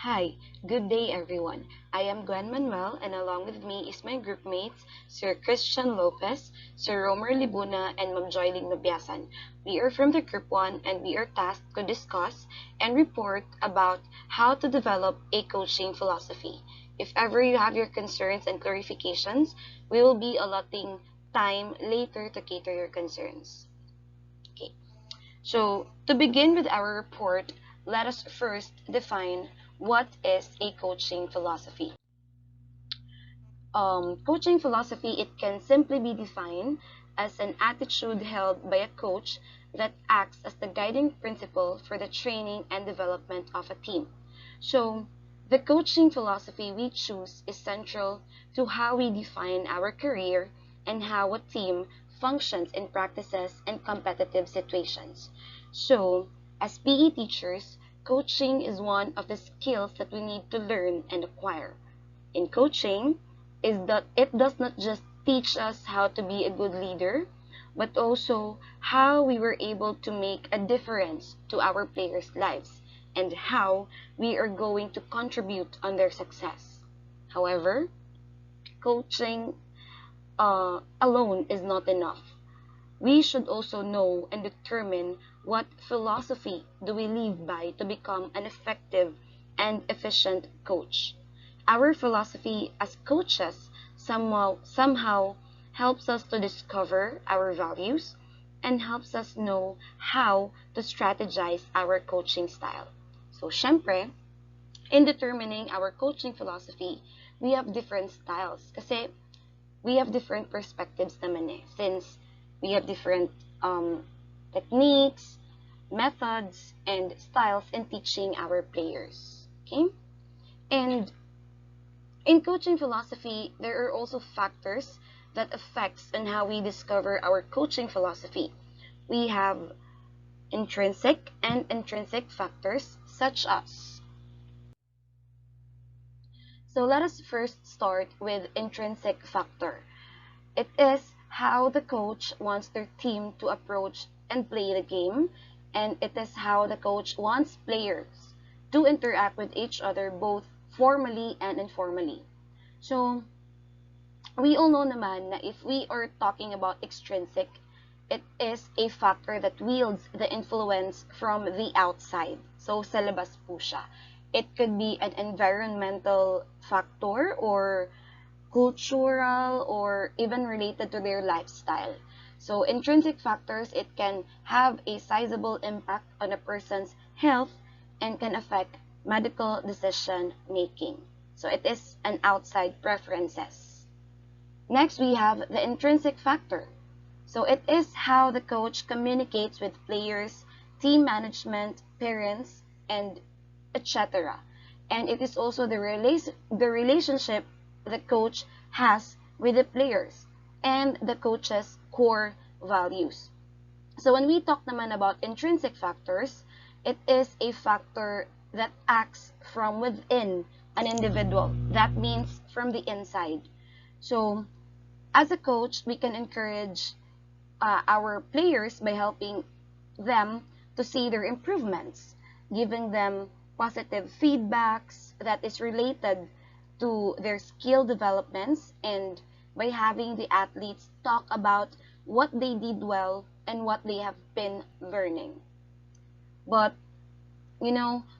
Hi, good day everyone. I am Gwen Manuel and along with me is my group mates, Sir Christian Lopez, Sir Romer Libuna, and Ma'am Joyling Nobiasan. We are from the Group 1 and we are tasked to discuss and report about how to develop a coaching philosophy. If ever you have your concerns and clarifications, we will be allotting time later to cater your concerns. Okay. So, to begin with our report, let us first define what is a coaching philosophy. Coaching philosophy, it can simply be defined as an attitude held by a coach that acts as the guiding principle for the training and development of a team. So, the coaching philosophy we choose is central to how we define our career and how a team functions in practices and competitive situations. So, as PE teachers, coaching is one of the skills that we need to learn and acquire. In coaching, is that it does not just teach us how to be a good leader, but also how we were able to make a difference to our players' lives and how we are going to contribute on their success. However, coaching alone is not enough. We should also know and determine what philosophy do we live by to become an effective and efficient coach. Our philosophy as coaches somehow helps us to discover our values and helps us know how to strategize our coaching style. So, syempre, in determining our coaching philosophy, we have different styles kasi we have different perspectives naman since we have different techniques, methods, and styles in teaching our players. Okay? And in coaching philosophy, there are also factors that affects on how we discover our coaching philosophy. We have intrinsic and intrinsic factors such as. So let us first start with intrinsic factor. It is how the coach wants their team to approach and play the game, and it is how the coach wants players to interact with each other both formally and informally. So, we all know naman na if we are talking about extrinsic, it is a factor that wields the influence from the outside. So, sa labas po siya. It could be an environmental factor or cultural or even related to their lifestyle. So intrinsic factors, it can have a sizable impact on a person's health and can affect medical decision making. So it is an outside preferences. Next, we have the intrinsic factor. So it is how the coach communicates with players, team management, parents, and etc. And it is also the relationship the coach has with the players and the coach's core values. So when we talk naman about intrinsic factors, it is a factor that acts from within an individual. That means from the inside. So as a coach, we can encourage our players by helping them to see their improvements, giving them positive feedbacks that is related to their skill developments, and by having the athletes talk about what they did well and what they have been learning. But,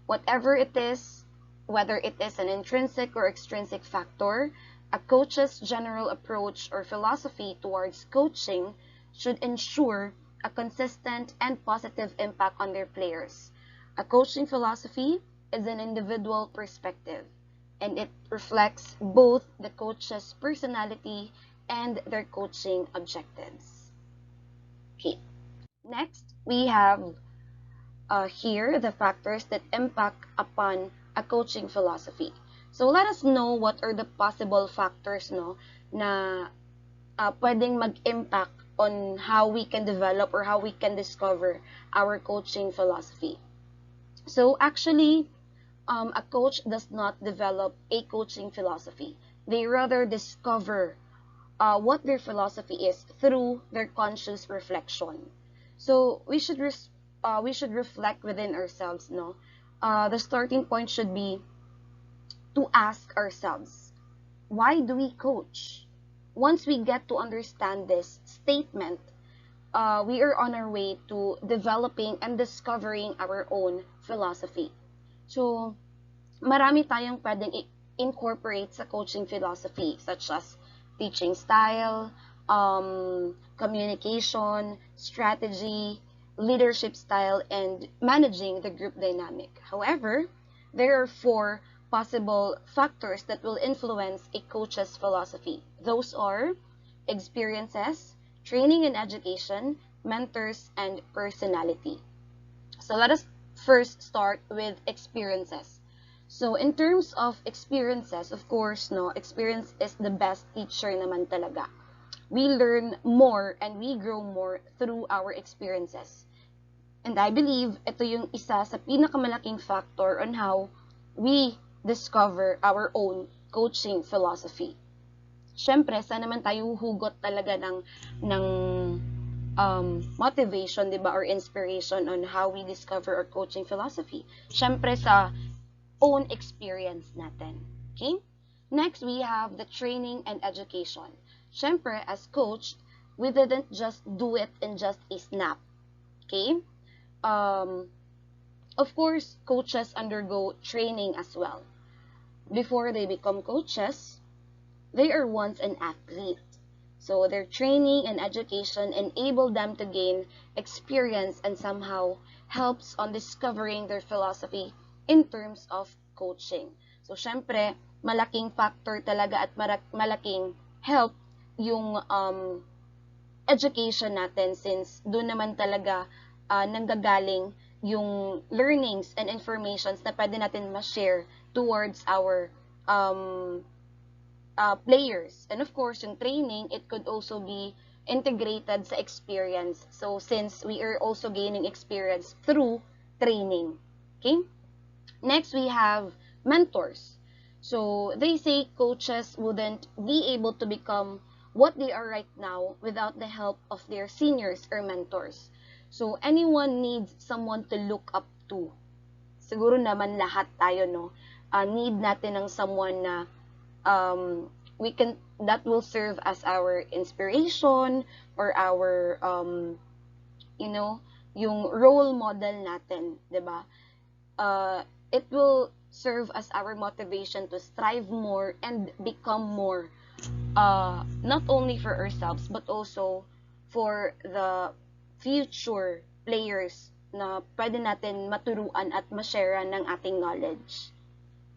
whatever it is, whether it is an intrinsic or extrinsic factor, a coach's general approach or philosophy towards coaching should ensure a consistent and positive impact on their players. A coaching philosophy is an individual perspective, and it reflects both the coach's personality and their coaching objectives. Okay. Next, we have here the factors that impact upon a coaching philosophy. So let us know what are the possible factors na pwedeng mag-impact on how we can develop or how we can discover our coaching philosophy. So actually, a coach does not develop a coaching philosophy. They rather discover what their philosophy is through their conscious reflection. So we should reflect within ourselves. The starting point should be to ask ourselves, why do we coach? Once we get to understand this statement, we are on our way to developing and discovering our own philosophy. So, marami tayong pwedeng incorporate sa coaching philosophy, such as teaching style, communication, strategy, leadership style, and managing the group dynamic. However, there are 4 possible factors that will influence a coach's philosophy. Those are experiences, training and education, mentors, and personality. So let us first start with experiences. So in terms of experiences, of course, no, experience is the best teacher naman talaga. We learn more and we grow more through our experiences. And I believe ito yung isa sa pinakamalaking factor on how we discover our own coaching philosophy. Siyempre, saan naman tayo hugot talaga ng motivation, di ba, or inspiration on how we discover our coaching philosophy? Siyempre, sa own experience natin. Okay? Next, we have the training and education. Siyempre, as coach, we didn't just do it in just a snap. Okay? Of course, coaches undergo training as well. Before they become coaches, they are once an athlete. So their training and education enable them to gain experience and somehow helps on discovering their philosophy in terms of coaching. So syempre, malaking factor talaga at malaking help yung education natin, since doon naman talaga nanggagaling yung learnings and informations na pwede natin ma-share towards our players. And of course, yung training, it could also be integrated sa experience. So since we are also gaining experience through training. Okay? Next, we have mentors. So they say coaches wouldn't be able to become what they are right now without the help of their seniors or mentors. So anyone needs someone to look up to. Siguro naman lahat tayo, no? Need natin ng someone na that will serve as our inspiration or our yung role model natin, 'di ba? It will serve as our motivation to strive more and become more, not only for ourselves but also for the future players na pwede natin maturuan at ma-share ng ating knowledge.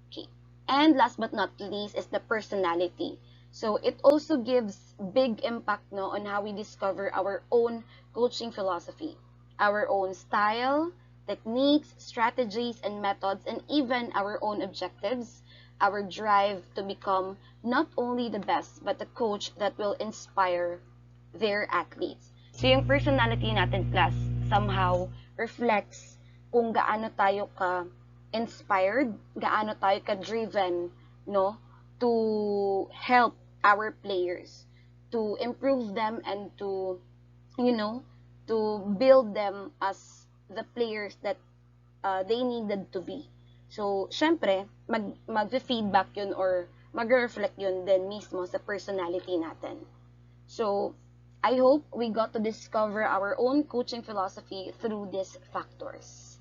Okay. And last but not least is the personality. So it also gives big impact, no, on how we discover our own coaching philosophy, our own style, techniques, strategies, and methods, and even our own objectives, our drive to become not only the best, but the coach that will inspire their athletes. So yung personality natin, class, somehow reflects kung gaano tayo ka-inspired, gaano tayo ka-driven, no, to help our players, to improve them and to, to build them as the players that they needed to be. So, syempre, mag-feedback yun or mag-reflect yun din mismo sa personality natin. So, I hope we got to discover our own coaching philosophy through these factors.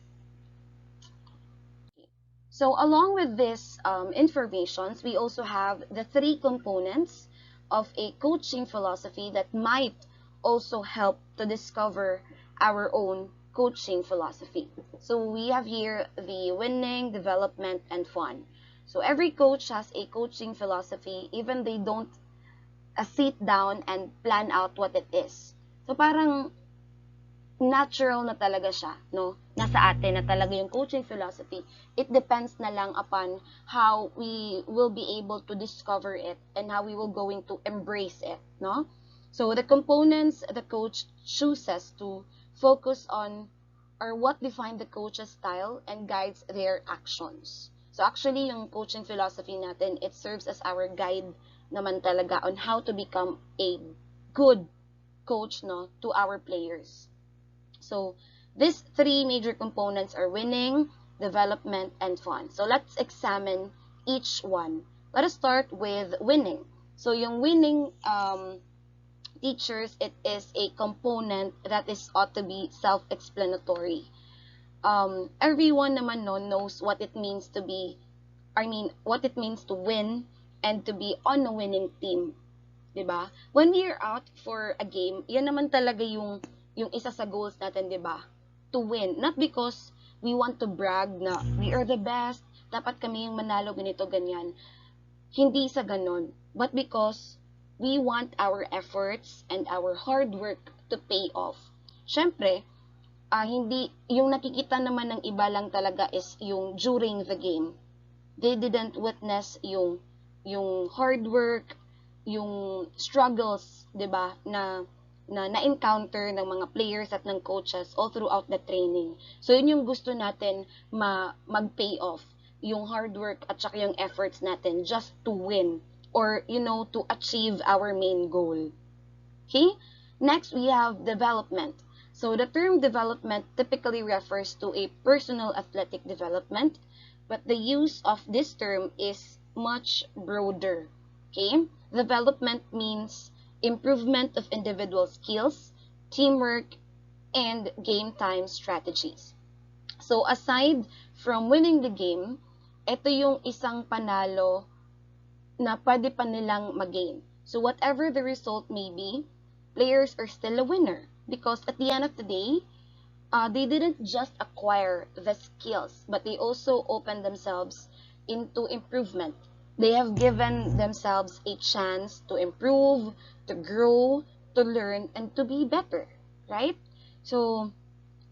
So, along with these informations, we also have the 3 components of a coaching philosophy that might also help to discover our own coaching philosophy. So we have here the winning, development, and fun. So every coach has a coaching philosophy, even they don't sit down and plan out what it is. So parang natural na talaga siya, no? Nasa atin na talaga yung coaching philosophy. It depends na lang upon how we will be able to discover it and how we will going to embrace it, no? So the components the coach chooses to focus on are what define the coach's style and guides their actions. So actually, yung coaching philosophy natin, it serves as our guide naman talaga on how to become a good coach, no, to our players. So these 3 major components are winning, development, and fun. So let's examine each one. Let us start with winning. So yung winning teachers, it is a component that is ought to be self-explanatory. Everyone naman knows what it means to be, what it means to win and to be on a winning team. Diba? When we are out for a game, yan naman talaga yung isa sa goals natin, diba? To win. Not because we want to brag na we are the best, dapat kami yung manalo, ganito, ganyan. Hindi sa ganon. But because we want our efforts and our hard work to pay off. Syempre, hindi, yung nakikita naman ng iba lang talaga is yung during the game. They didn't witness yung hard work, yung struggles, 'di ba, na encounter ng mga players at ng coaches all throughout the training. So yun yung gusto natin mag-pay off, yung hard work at saka yung efforts natin just to win or to achieve our main goal. Okay? Next, we have development. So the term development typically refers to a personal athletic development, but the use of this term is much broader. Okay? Development means improvement of individual skills, teamwork, and game time strategies. So aside from winning the game, ito yung isang panalo na pwede pa nilang mag-gain. So whatever the result may be, players are still a winner because at the end of the day, they didn't just acquire the skills, but they also opened themselves into improvement. They have given themselves a chance to improve, to grow, to learn, and to be better, right? So,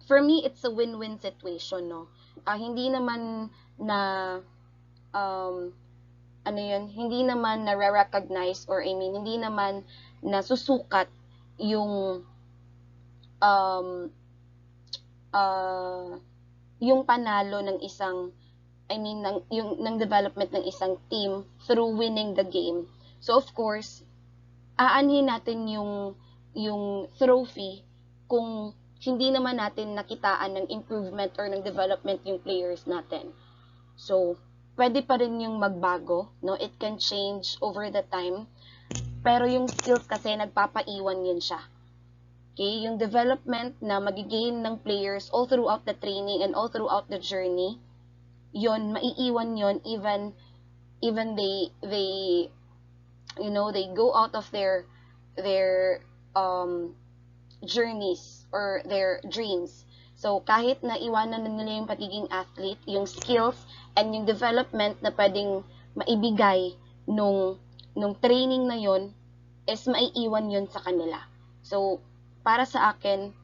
for me, it's a win-win situation, no? Hindi naman na, hindi naman na-recognize or hindi naman nasusukat yung, yung panalo ng isang ng development ng isang team through winning the game. So of course, aanhin natin yung trophy kung hindi naman natin nakitaan ng improvement or ng development yung players natin. So, pwede pa rin yung magbago, no? It can change over the time. Pero yung skills kasi nagpapaiwan yun siya. Okay? Yung development na magigain ng players all throughout the training and all throughout the journey, yon maiiwan yon even they go out of their journeys or their dreams. So kahit na iwanan na nila yung pagiging athlete, yung skills and yung development na pwedeng maibigay nung training na yon is maiiwan yon sa kanila. So para sa akin,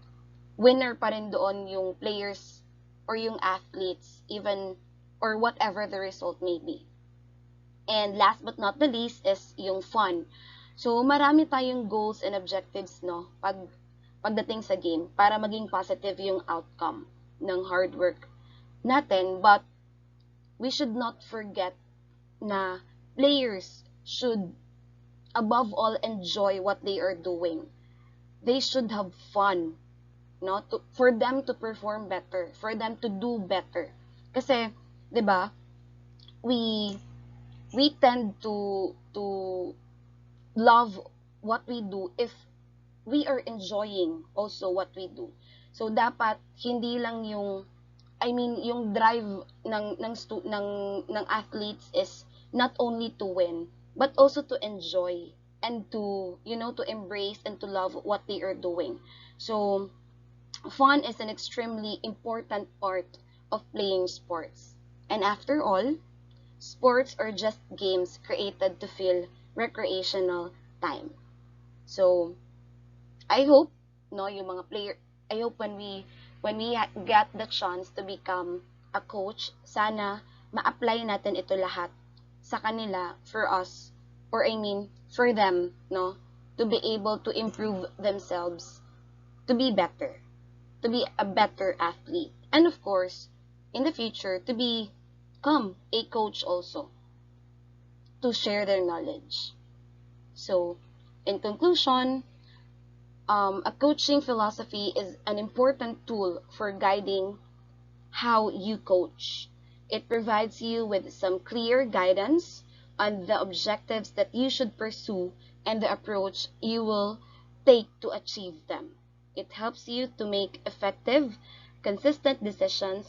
winner pa rin doon yung players or yung athletes, even or whatever the result may be. And last but not the least is yung fun. So, marami tayong goals and objectives, no, pagdating sa game, para maging positive yung outcome ng hard work natin. But, we should not forget na players should, above all, enjoy what they are doing. They should have fun, no, for them to perform better, for them to do better. Kasi, 'di ba? We tend to love what we do if we are enjoying also what we do. So dapat hindi lang yung yung drive ng athletes is not only to win but also to enjoy and to to embrace and to love what they are doing. So fun is an extremely important part of playing sports. And after all, sports are just games created to fill recreational time. So, I hope, no, yung mga player, I hope when we get the chance to become a coach, sana ma-apply natin ito lahat sa kanila for us, or for them, no, to be able to improve themselves, to be better, to be a better athlete, and of course, in the future, to become a coach also, to share their knowledge. So, in conclusion, a coaching philosophy is an important tool for guiding how you coach. It provides you with some clear guidance on the objectives that you should pursue and the approach you will take to achieve them. It helps you to make effective, consistent decisions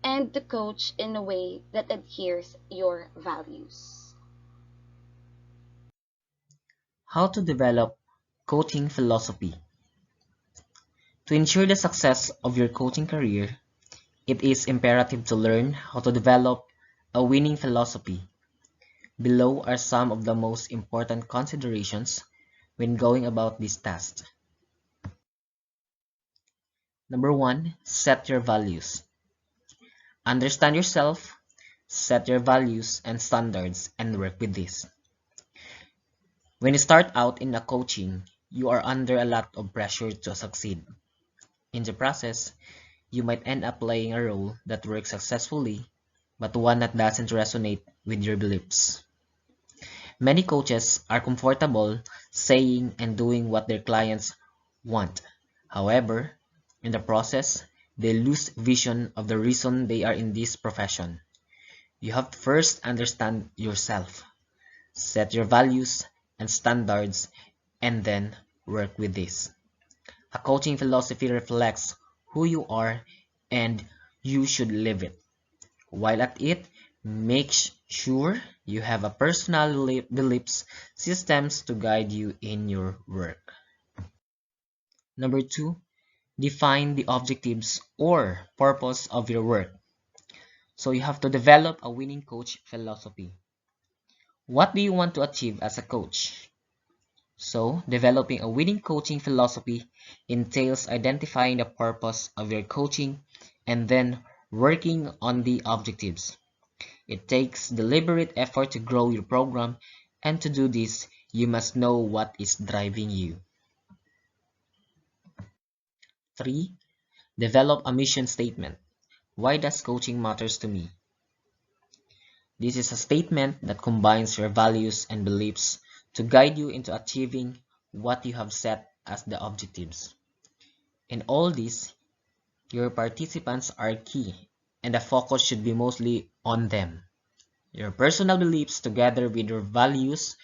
and to coach in a way that adheres your values. How to develop coaching philosophy. To ensure the success of your coaching career, it is imperative to learn how to develop a winning philosophy. Below are some of the most important considerations when going about this task. Number 1, set your values. Understand yourself, set your values and standards, and work with this. When you start out in a coaching, you are under a lot of pressure to succeed. In the process, you might end up playing a role that works successfully, but one that doesn't resonate with your beliefs. Many coaches are comfortable saying and doing what their clients want. However, in the process, they lose vision of the reason they are in this profession. You have to first understand yourself, set your values and standards, and then work with this. A coaching philosophy reflects who you are and you should live it. While at it, make sure you have a personal beliefs systems to guide you in your work. Number 2, define the objectives or purpose of your work. So you have to develop a winning coach philosophy. What do you want to achieve as a coach? So, developing a winning coaching philosophy entails identifying the purpose of your coaching and then working on the objectives. It takes deliberate effort to grow your program, and to do this, you must know what is driving you. 3. Develop a mission statement. Why does coaching matters to me? This is a statement that combines your values and beliefs to guide you into achieving what you have set as the objectives. In all this, your participants are key, and the focus should be mostly on them. Your personal beliefs together with your values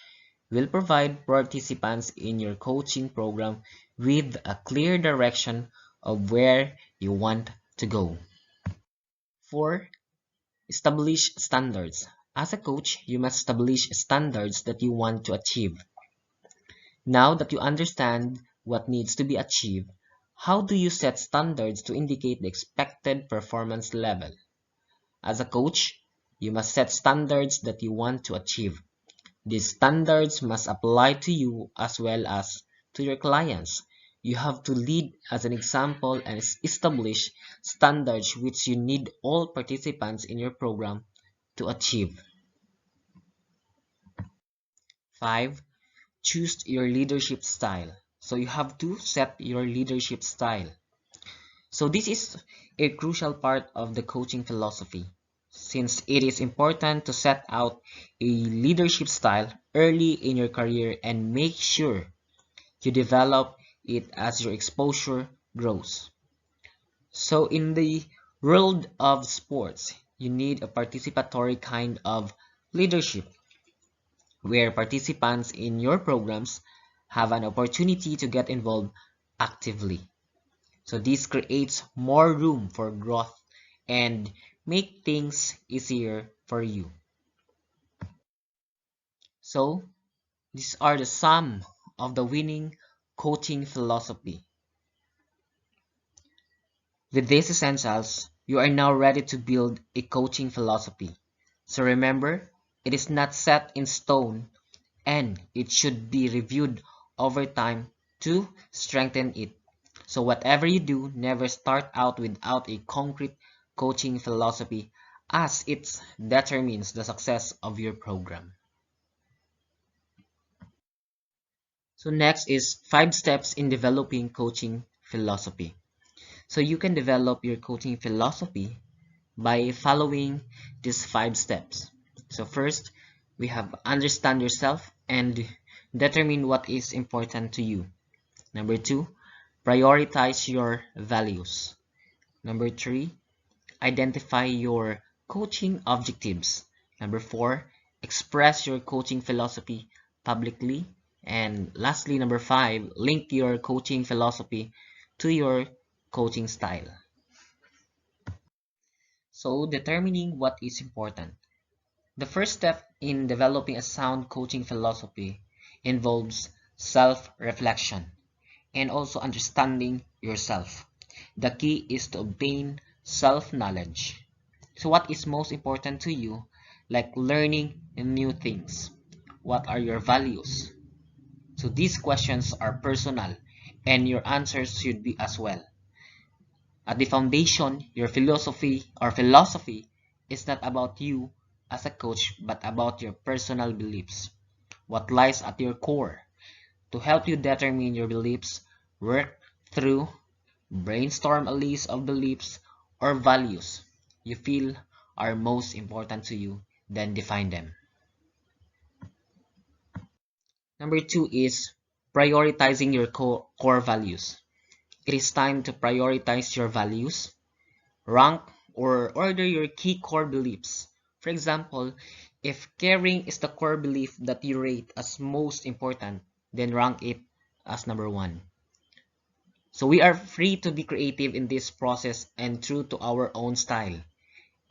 will provide participants in your coaching program with a clear direction of where you want to go. 4. Establish standards. As a coach, you must establish standards that you want to achieve. Now that you understand what needs to be achieved, how do you set standards to indicate the expected performance level? As a coach, you must set standards that you want to achieve. These standards must apply to you as well as to your clients. You have to lead as an example and establish standards which you need all participants in your program to achieve. 5. Choose your leadership style. So you have to set your leadership style. So this is a crucial part of the coaching philosophy, since it is important to set out a leadership style early in your career and make sure you develop it as your exposure grows. So in the world of sports, you need a participatory kind of leadership where participants in your programs have an opportunity to get involved actively. So this creates more room for growth and make things easier for you. So these are the sum of the winning coaching philosophy. With these essentials, you are now ready to build a coaching philosophy. So remember, it is not set in stone and it should be reviewed over time to strengthen it. So whatever you do, never start out without a concrete coaching philosophy, as it determines the success of your program. So next is 5 steps in developing coaching philosophy. So you can develop your coaching philosophy by following these 5 steps. So first, we have understand yourself and determine what is important to you. Number 2, prioritize your values. Number 3, identify your coaching objectives. Number 4, express your coaching philosophy publicly. And lastly, number 5, link your coaching philosophy to your coaching style. So, determining what is important. The first step in developing a sound coaching philosophy involves self-reflection and also understanding yourself. The key is to obtain self-knowledge. So what is most important to you, like learning new things? What are your values? So these questions are personal and your answers should be as well. At the foundation, your philosophy is not about you as a coach, but about your personal beliefs. What lies at your core? To help you determine your beliefs, work through, brainstorm a list of beliefs or values you feel are most important to you, then define them. Number 2 is prioritizing your core values. It is time to prioritize your values. Rank or order your key core beliefs. For example, if caring is the core belief that you rate as most important, then rank it as number 1. So we are free to be creative in this process and true to our own style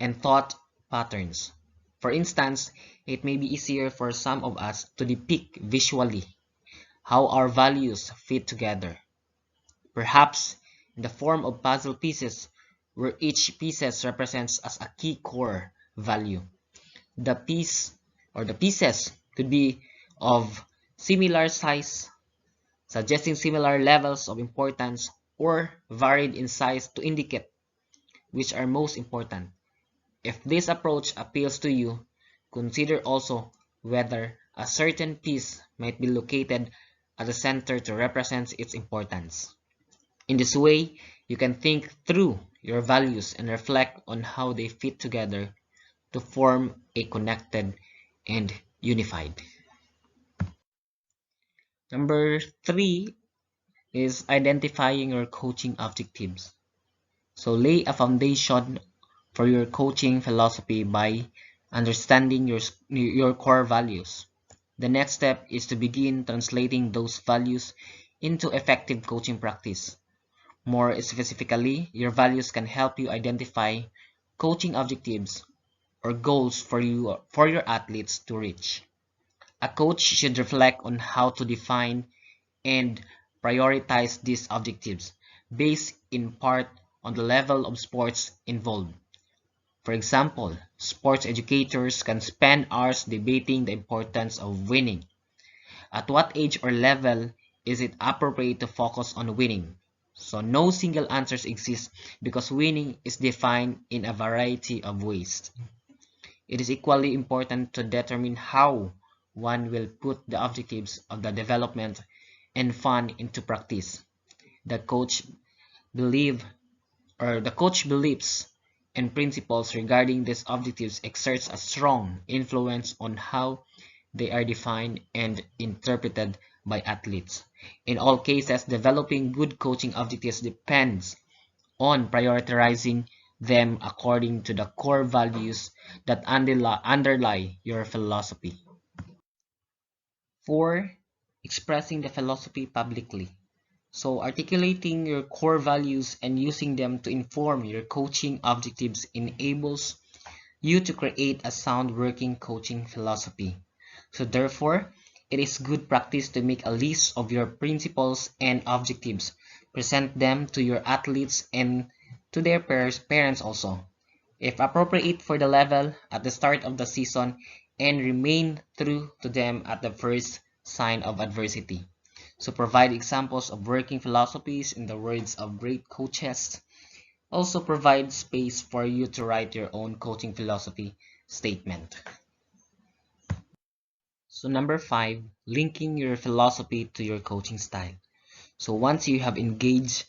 and thought patterns. For instance, it may be easier for some of us to depict visually how our values fit together, perhaps in the form of puzzle pieces where each pieces represents as a key core value. The piece or the pieces could be of similar size, suggesting similar levels of importance, or varied in size to indicate which are most important. If this approach appeals to you, consider also whether a certain piece might be located at the center to represent its importance. In this way, you can think through your values and reflect on how they fit together to form a connected and unified. Number 3 is identifying your coaching objectives. So lay a foundation for your coaching philosophy by understanding your core values. The next step is to begin translating those values into effective coaching practice. More specifically, your values can help you identify coaching objectives or goals for your athletes to reach. A coach should reflect on how to define and prioritize these objectives based in part on the level of sports involved. For example, sports educators can spend hours debating the importance of winning. At what age or level is it appropriate to focus on winning? So no single answers exist because winning is defined in a variety of ways. It is equally important to determine how one will put the objectives of the development and fun into practice. The coach believe the coach beliefs and principles regarding these objectives exerts a strong influence on how they are defined and interpreted by athletes. In all cases, developing good coaching objectives depends on prioritizing them according to the core values that underlie your philosophy. 4. Expressing the philosophy publicly. So articulating your core values and using them to inform your coaching objectives enables you to create a sound working coaching philosophy. So therefore, it is good practice to make a list of your principles and objectives, present them to your athletes and to their parents also, if appropriate for the level at the start of the season, and remain true to them at the first sign of adversity. So provide examples of working philosophies in the words of great coaches. Also provide space for you to write your own coaching philosophy statement. So number 5, linking your philosophy to your coaching style. So once you have engaged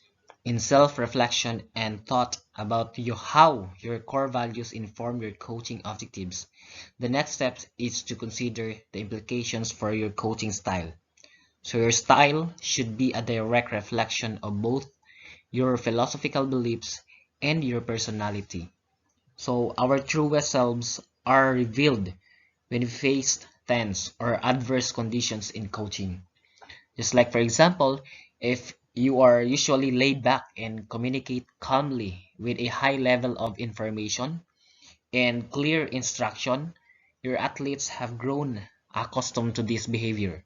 in self-reflection and thought about how your core values inform your coaching objectives, the next step is to consider the implications for your coaching style. So your style should be a direct reflection of both your philosophical beliefs and your personality. So our truest selves are revealed when we face tense or adverse conditions in coaching. Just like, for example, if you are usually laid back and communicate calmly with a high level of information and clear instruction, your athletes have grown accustomed to this behavior.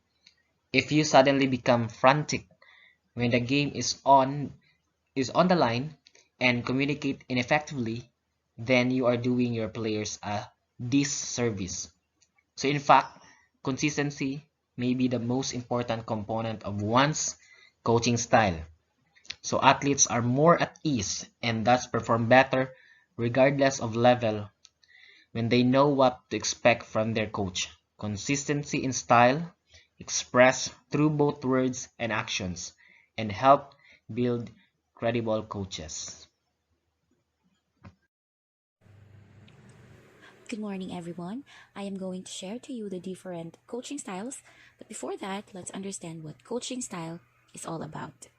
If you suddenly become frantic when the game is on the line and communicate ineffectively, then you are doing your players a disservice. So in fact, consistency may be the most important component of one's coaching style. So athletes are more at ease and thus perform better regardless of level when they know what to expect from their coach. Consistency in style, expressed through both words and actions, and help build credible coaches. Good morning, everyone. I am going to share to you the different coaching styles. But before that, let's understand what coaching style is all about.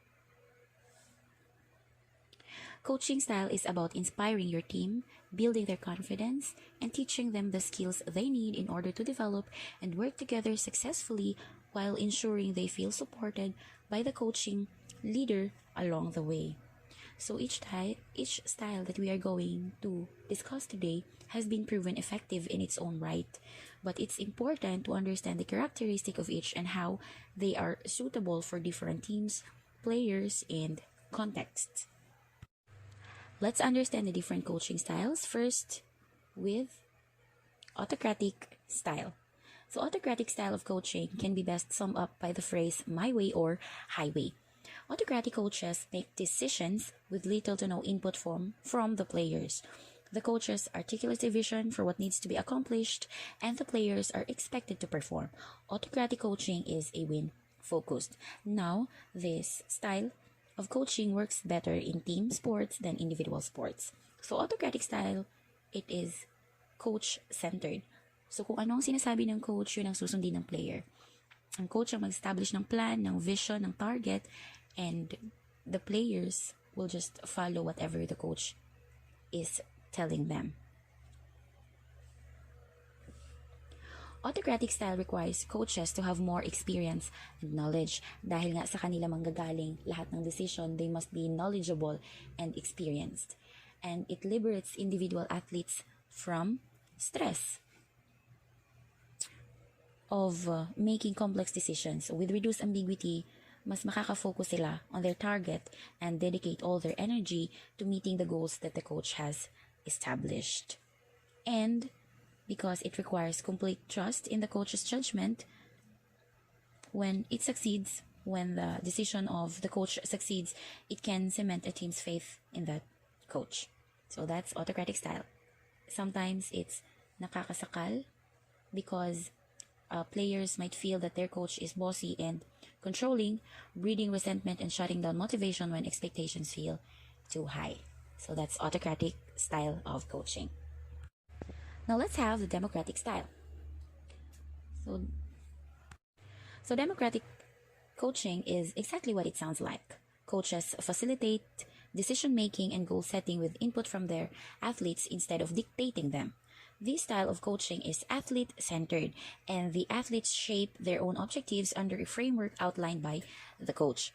Coaching style is about inspiring your team, building their confidence, and teaching them the skills they need in order to develop and work together successfully while ensuring they feel supported by the coaching leader along the way. So each style that we are going to discuss today has been proven effective in its own right, but it's important to understand the characteristic of each and how they are suitable for different teams, players, and contexts. Let's understand the different coaching styles first with autocratic style. So autocratic style of coaching can be best summed up by the phrase my way or highway. Autocratic coaches make decisions with little to no input from the players. The coaches articulate a vision for what needs to be accomplished, and the players are expected to perform. Autocratic coaching is a win focused. Now, this style of coaching works better in team sports than individual sports. So, autocratic style, it is coach-centered. So, kung ano ang sinasabi ng coach, yun ang susundin ng player. Ang coach ang mag-establish ng plan, ng vision, ng target, and the players will just follow whatever the coach is telling them. Autocratic style requires coaches to have more experience and knowledge. Dahil nga sa kanila manggagaling lahat ng decision, they must be knowledgeable and experienced. And it liberates individual athletes from stress of making complex decisions. With reduced ambiguity, mas makaka-focus sila on their target and dedicate all their energy to meeting the goals that the coach has established. And because it requires complete trust in the coach's judgment, when it succeeds, when the decision of the coach succeeds, it can cement a team's faith in that coach. So that's autocratic style. Sometimes it's nakakasakal because players might feel that their coach is bossy and controlling, breeding resentment and shutting down motivation when expectations feel too high. So that's autocratic style of coaching. Now let's have the democratic style. So democratic coaching is exactly what it sounds like. Coaches facilitate decision making and goal setting with input from their athletes instead of dictating them. This style of coaching is athlete-centered, and the athletes shape their own objectives under a framework outlined by the coach.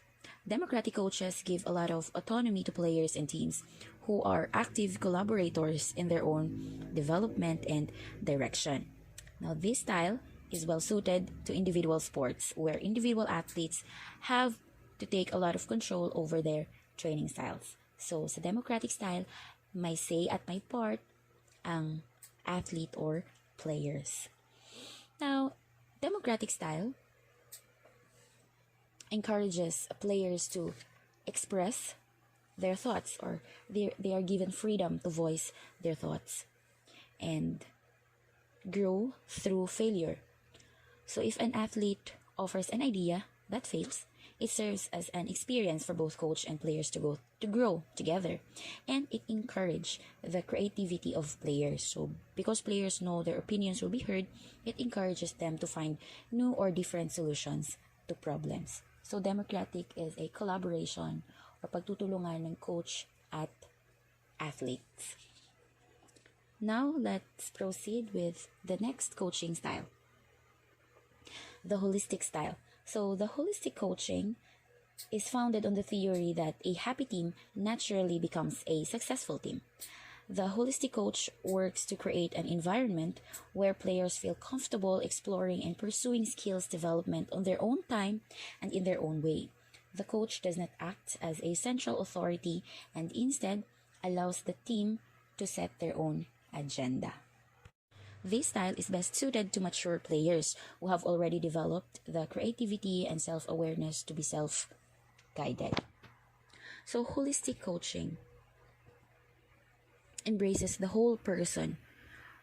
Democratic coaches give a lot of autonomy to players and teams who are active collaborators in their own development and direction. Now, this style is well suited to individual sports where individual athletes have to take a lot of control over their training styles. So, sa democratic style, may say at may part ang athlete or players. Now, democratic style encourages players to express their thoughts, or they are given freedom to voice their thoughts and grow through failure. So if an athlete offers an idea that fails, it serves as an experience for both coach and players to grow together, and it encourages the creativity of players. So because players know their opinions will be heard, it encourages them to find new or different solutions to problems. So democratic is a collaboration or pagtutulungan ng coach at athletes. Now let's proceed with the next coaching style, the holistic style. So, the holistic coaching is founded on the theory that a happy team naturally becomes a successful team. The holistic coach works to create an environment where players feel comfortable exploring and pursuing skills development on their own time and in their own way. The coach does not act as a central authority and instead allows the team to set their own agenda. This style is best suited to mature players who have already developed the creativity and self awareness to be self guided. So, holistic coaching embraces the whole person,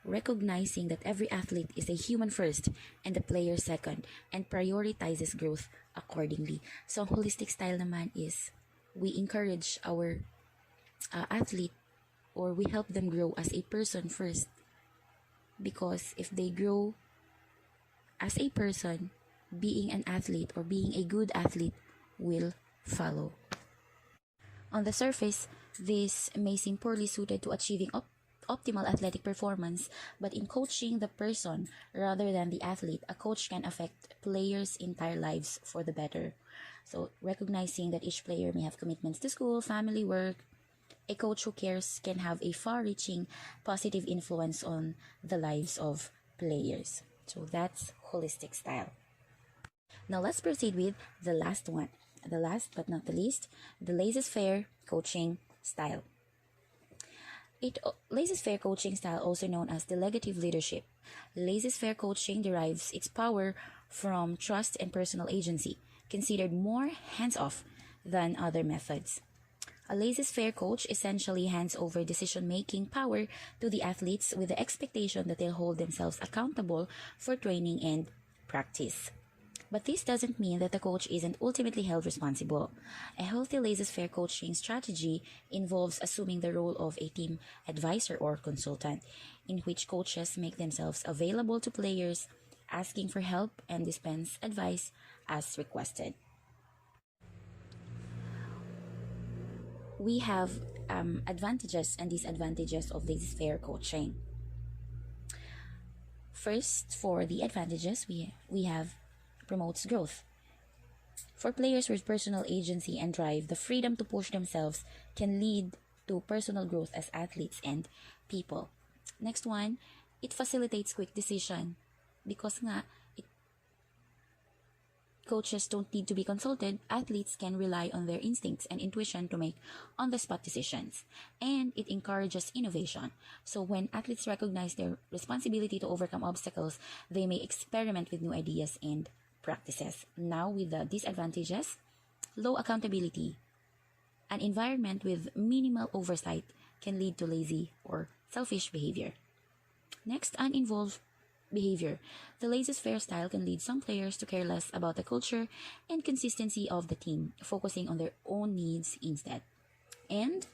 recognizing that every athlete is a human first and the player second, and prioritizes growth accordingly. So, ang holistic style naman is we encourage our athlete, or we help them grow as a person first, because if they grow as a person, being an athlete or being a good athlete will follow. On the surface, this may seem poorly suited to achieving optimal athletic performance, but in coaching the person rather than the athlete, a coach can affect players' entire lives for the better. So, recognizing that each player may have commitments to school, family, work, a coach who cares can have a far-reaching positive influence on the lives of players. So, that's holistic style. Now, let's proceed with the last one. The last but not the least, the laissez-faire coaching style. Laissez-faire coaching style, also known as delegative leadership. Laissez-faire coaching derives its power from trust and personal agency, considered more hands-off than other methods. A laissez-faire coach essentially hands over decision-making power to the athletes with the expectation that they'll hold themselves accountable for training and practice. But this doesn't mean that the coach isn't ultimately held responsible. A healthy laissez-faire coaching strategy involves assuming the role of a team advisor or consultant, in which coaches make themselves available to players, asking for help and dispense advice as requested. We have advantages and disadvantages of laissez-faire coaching. First, for the advantages, we have promotes growth. For players with personal agency and drive, the freedom to push themselves can lead to personal growth as athletes and people. Next one, it facilitates quick decision because coaches don't need to be consulted. Athletes can rely on their instincts and intuition to make on-the-spot decisions. And it encourages innovation. So when athletes recognize their responsibility to overcome obstacles, they may experiment with new ideas and practices. Now, with the disadvantages, low accountability. An environment with minimal oversight can lead to lazy or selfish behavior. Next, uninvolved behavior. The laissez-faire style can lead some players to care less about the culture and consistency of the team, focusing on their own needs instead. And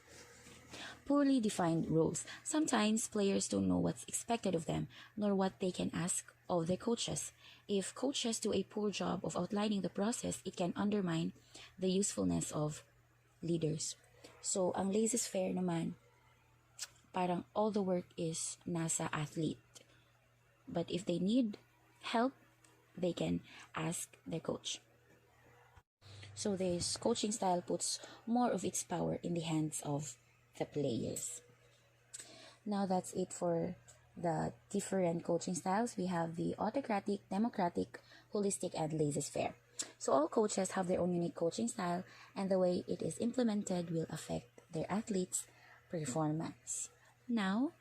poorly defined roles. Sometimes players don't know what's expected of them, nor what they can ask of their coaches. If coaches do a poor job of outlining the process, it can undermine the usefulness of leaders. So, ang laissez-faire naman, parang all the work is nasa athlete. But if they need help, they can ask their coach. So this coaching style puts more of its power in the hands of the players. Now that's it for the different coaching styles. We have the autocratic, democratic, holistic, and laissez-faire. So all coaches have their own unique coaching style, and the way it is implemented will affect their athletes' performance. Now,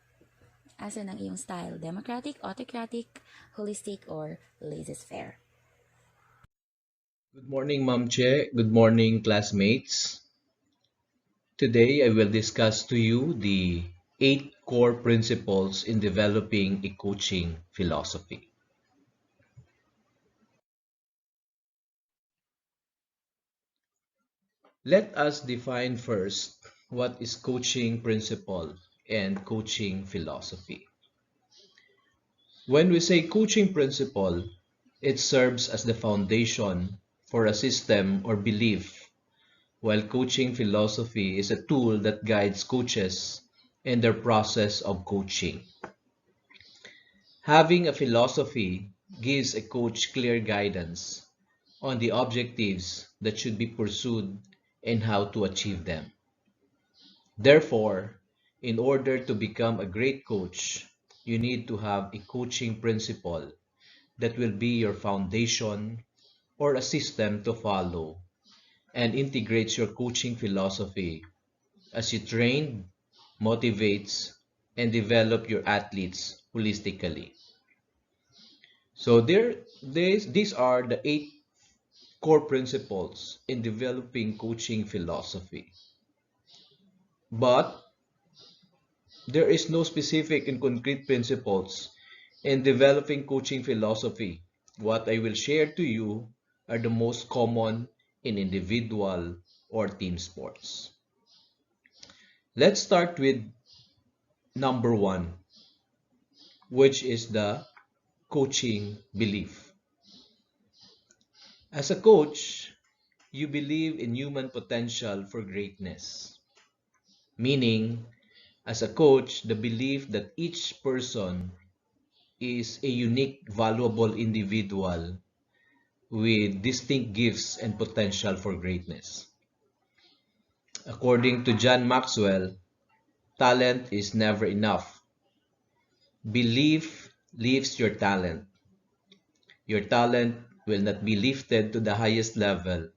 asan ang iyong style? Democratic, autocratic, holistic, or laissez-faire? Good morning, Ma'am Che. Good morning, classmates. Today, I will discuss to you the 8 core principles in developing a coaching philosophy. Let us define first what is coaching principle and coaching philosophy. When we say coaching principle, it serves as the foundation for a system or belief, while coaching philosophy is a tool that guides coaches in their process of coaching. Having a philosophy gives a coach clear guidance on the objectives that should be pursued and how to achieve them. Therefore, in order to become a great coach, you need to have a coaching principle that will be your foundation or a system to follow and integrates your coaching philosophy as you train, motivates, and develop your athletes holistically. So these are the 8 core principles in developing coaching philosophy. But there is no specific and concrete principles in developing coaching philosophy. What I will share to you are the most common in individual or team sports. Let's start with number 1, which is the coaching belief. As a coach, you believe in human potential for greatness. Meaning, as a coach, the belief that each person is a unique, valuable individual with distinct gifts and potential for greatness. According to John Maxwell, talent is never enough. Belief lifts your talent. Your talent will not be lifted to the highest level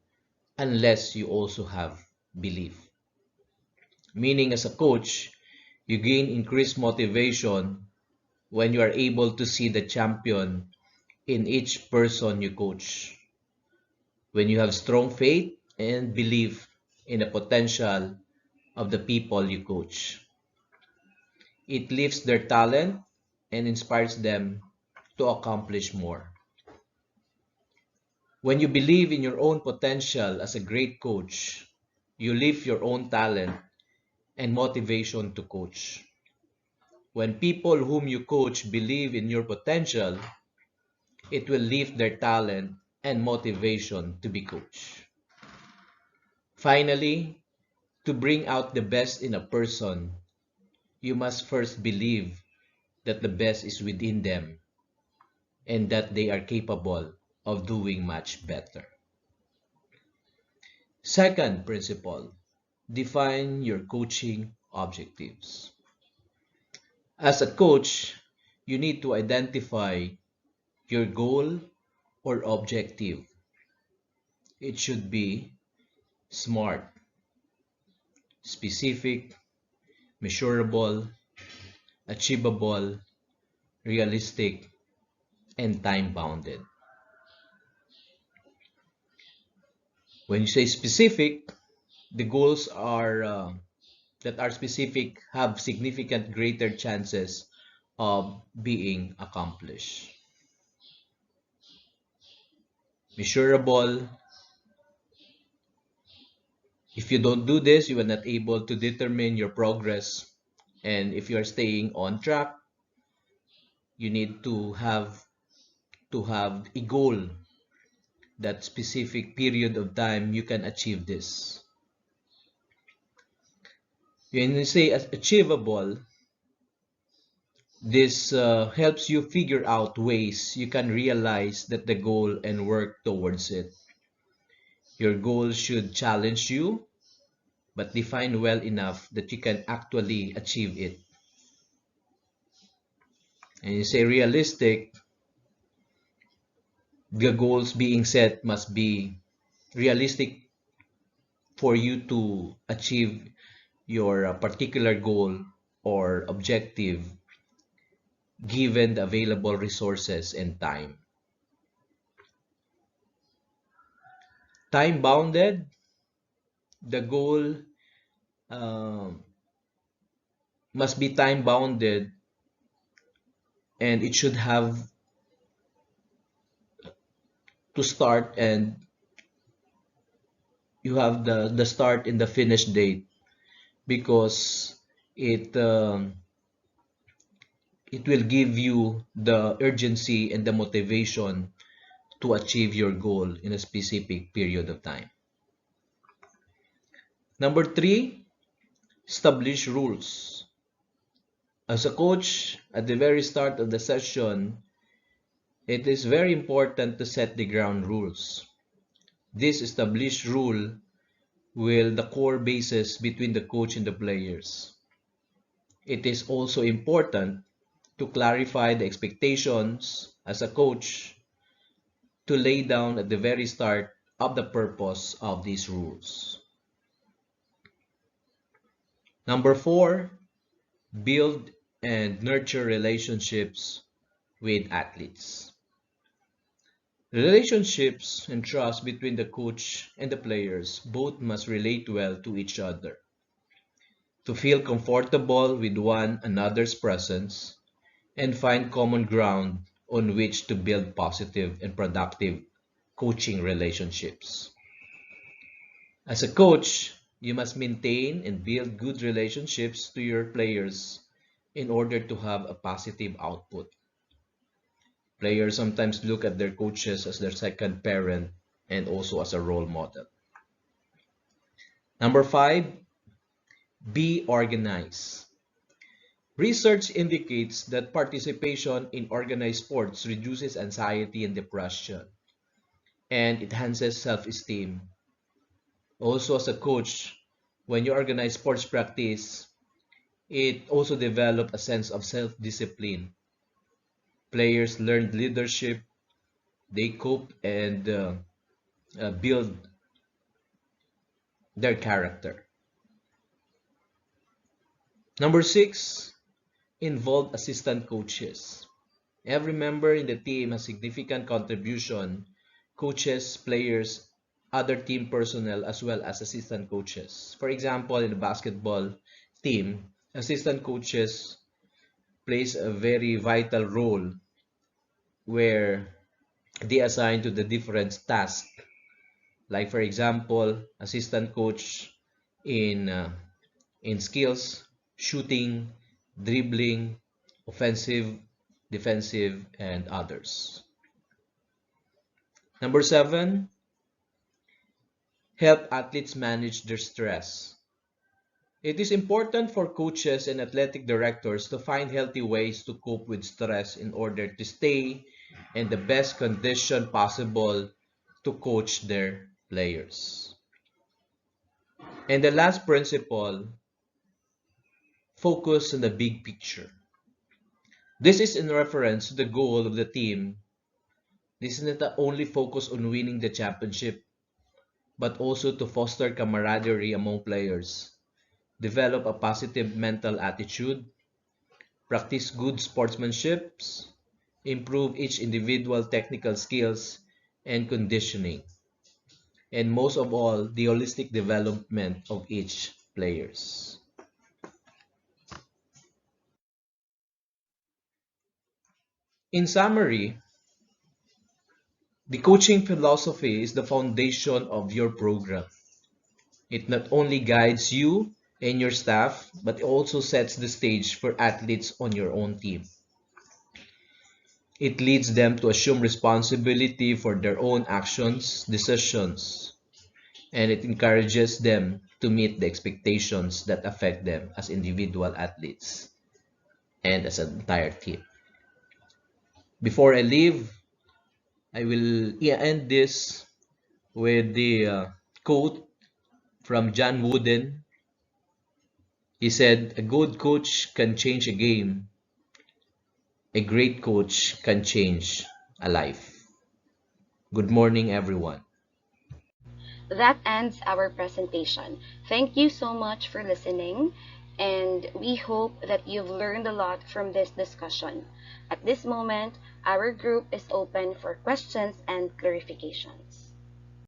unless you also have belief. Meaning, as a coach, you gain increased motivation when you are able to see the champion in each person you coach. When you have strong faith and belief in the potential of the people you coach. It lifts their talent and inspires them to accomplish more. When you believe in your own potential as a great coach, you lift your own talent and motivation to coach. When people whom you coach believe in your potential, it will lift their talent and motivation to be coached. Finally, to bring out the best in a person, you must first believe that the best is within them and that they are capable of doing much better. Second principle, define your coaching objectives. As a coach, you need to identify your goal or objective. It should be SMART, specific, measurable, achievable, realistic, and time-bounded. When you say specific, the goals that are specific have significant greater chances of being accomplished. Measurable, if you don't do this, you are not able to determine your progress. And if you are staying on track, you need to have a goal that specific period of time you can achieve this. When you say achievable, this helps you figure out ways you can realize that the goal and work towards it. Your goal should challenge you, but define well enough that you can actually achieve it. And you say realistic, the goals being set must be realistic for you to achieve your particular goal or objective given the available resources and time. Time bounded, the goal um, must be time bounded and it should have to start and you have the start and the finish date because it will give you the urgency and the motivation to achieve your goal in a specific period of time. Number 3, establish rules. As a coach, at the very start of the session, it is very important to set the ground rules. This established rule will the core basis between the coach and the players. It is also important to clarify the expectations as a coach, to lay down at the very start of the purpose of these rules. Number 4, build and nurture relationships with athletes. Relationships and trust between the coach and the players both must relate well to each other. To feel comfortable with one another's presence and find common ground on which to build positive and productive coaching relationships. As a coach, you must maintain and build good relationships to your players in order to have a positive output. Players sometimes look at their coaches as their second parent and also as a role model. Number 5, be organized. Research indicates that participation in organized sports reduces anxiety and depression, and it enhances self-esteem. Also, as a coach, when you organize sports practice, it also develops a sense of self-discipline. Players learn leadership, they cope and build their character. Number 6, involve assistant coaches. Every member in the team has significant contribution, coaches, players, other team personnel, as well as assistant coaches. For example, in the basketball team, assistant coaches plays a very vital role where they assign to the different tasks. Like for example, assistant coach in skills, shooting, dribbling, offensive, defensive, and others. Number 7, help athletes manage their stress. It is important for coaches and athletic directors to find healthy ways to cope with stress in order to stay in the best condition possible to coach their players. And the last principle, focus on the big picture. This is in reference to the goal of the team. This is not only focus on winning the championship, but also to foster camaraderie among players, develop a positive mental attitude, practice good sportsmanship, improve each individual technical skills and conditioning, and most of all, the holistic development of each players. In summary, the coaching philosophy is the foundation of your program. It not only guides you and your staff, but also sets the stage for athletes on your own team. It leads them to assume responsibility for their own actions, decisions, and it encourages them to meet the expectations that affect them as individual athletes and as an entire team. Before I leave, I will end this with the quote from John Wooden. He said, "A good coach can change a game. A great coach can change a life." Good morning, everyone. That ends our presentation. Thank you so much for listening, and we hope that you've learned a lot from this discussion. At this moment, our group is open for questions and clarifications.